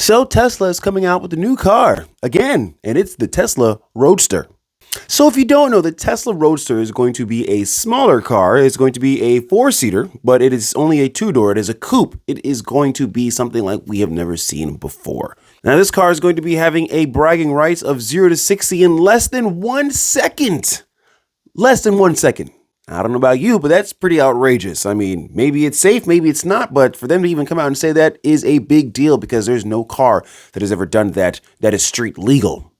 So Tesla is coming out with a new car again, and it's the Tesla Roadster. So if you don't know, the Tesla Roadster is going to be a smaller car. It's going to be a four-seater, but it is only a two-door. It is a coupe. It is going to be something like we have never seen before. Now, this car is going to be having a bragging rights of 0 to 60 in less than 1 second. Less than 1 second. I don't know about you, but that's pretty outrageous. I mean, maybe it's safe, maybe it's not, but for them to even come out and say that is a big deal because there's no car that has ever done that is street legal.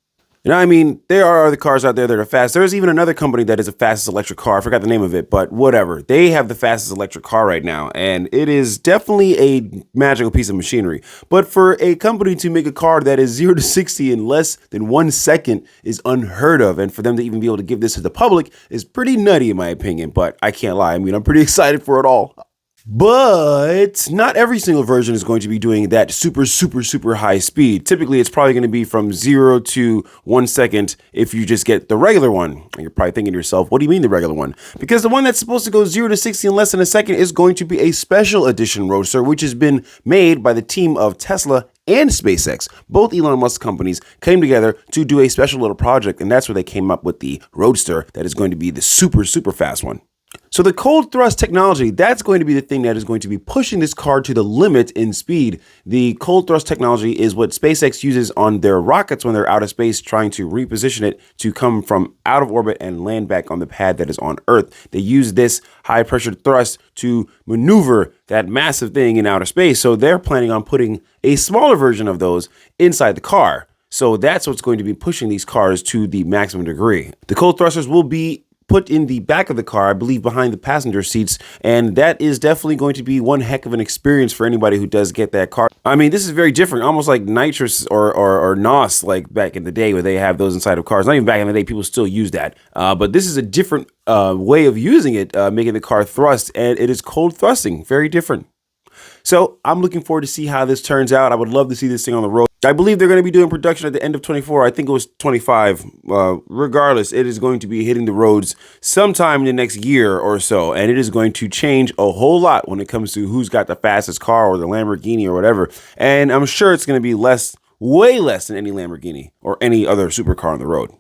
You know, I mean, there are other cars out there that are fast. There's even another company that is the fastest electric car. I forgot the name of it, but whatever. They have the fastest electric car right now, and it is definitely a magical piece of machinery. But for a company to make a car that is 0 to 60 in less than 1 second is unheard of, and for them to even be able to give this to the public is pretty nutty in my opinion, but I can't lie. I mean, I'm pretty excited for it all. But not every single version is going to be doing that super high speed. Typically, it's probably going to be from 0 to 1 second if you just get the regular one. And you're probably thinking to yourself, what do you mean the regular one? Because the one that's supposed to go 0 to 60 in less than a second is going to be a special edition Roadster, which has been made by the team of Tesla and SpaceX. Both Elon Musk companies came together to do a special little project, and that's where they came up with the Roadster that is going to be the super fast one. So the cold thrust technology, that's going to be the thing that is going to be pushing this car to the limit in speed. The cold thrust technology is what SpaceX uses on their rockets when they're out of space, trying to reposition it to come from out of orbit and land back on the pad that is on Earth. They use this high pressure thrust to maneuver that massive thing in outer space. So they're planning on putting a smaller version of those inside the car. So that's what's going to be pushing these cars to the maximum degree. The cold thrusters will be put in the back of the car, I believe behind the passenger seats, and that is definitely going to be one heck of an experience for anybody who does get that car. I mean, this is very different, almost like nitrous or NOS, like back in the day where they have those inside of cars. Not even back in the day, people still use that, but this is a different way of using it, making the car thrust, and it is cold thrusting, very different. So I'm looking forward to see how this turns out. I would love to see this thing on the road. I believe they're going to be doing production at the end of 24. I think it was 25. Regardless, it is going to be hitting the roads sometime in the next year or so. And it is going to change a whole lot when it comes to who's got the fastest car or the Lamborghini or whatever. And I'm sure it's going to be way less than any Lamborghini or any other supercar on the road.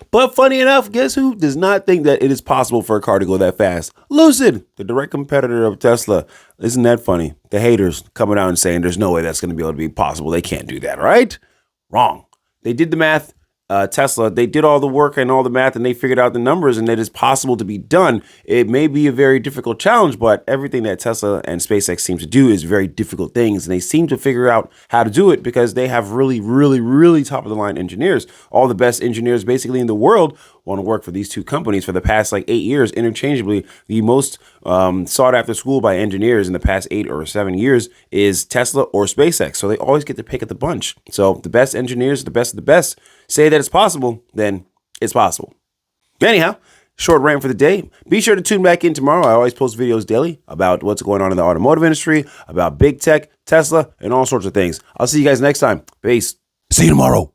But funny enough, guess who does not think that it is possible for a car to go that fast? Lucid, the direct competitor of Tesla. Isn't that funny? The haters coming out and saying there's no way that's going to be able to be possible. They can't do that, right? Wrong. They did the math. Tesla, they did all the work and all the math, and they figured out the numbers, and it is possible to be done. It may be a very difficult challenge, but everything that Tesla and SpaceX seem to do is very difficult things, and they seem to figure out how to do it because they have really top of the line engineers. All the best engineers basically in the world want to work for these two companies for the past 8 years interchangeably. The most sought after school by engineers in the past 8 or 7 years is Tesla or SpaceX. So they always get to pick at the bunch. So the best engineers, the best of the best, say that it's possible, then it's possible. Anyhow, short rant for the day. Be sure to tune back in tomorrow. I always post videos daily about what's going on in the automotive industry, about big tech, Tesla, and all sorts of things. I'll see you guys next time. Peace. See you tomorrow.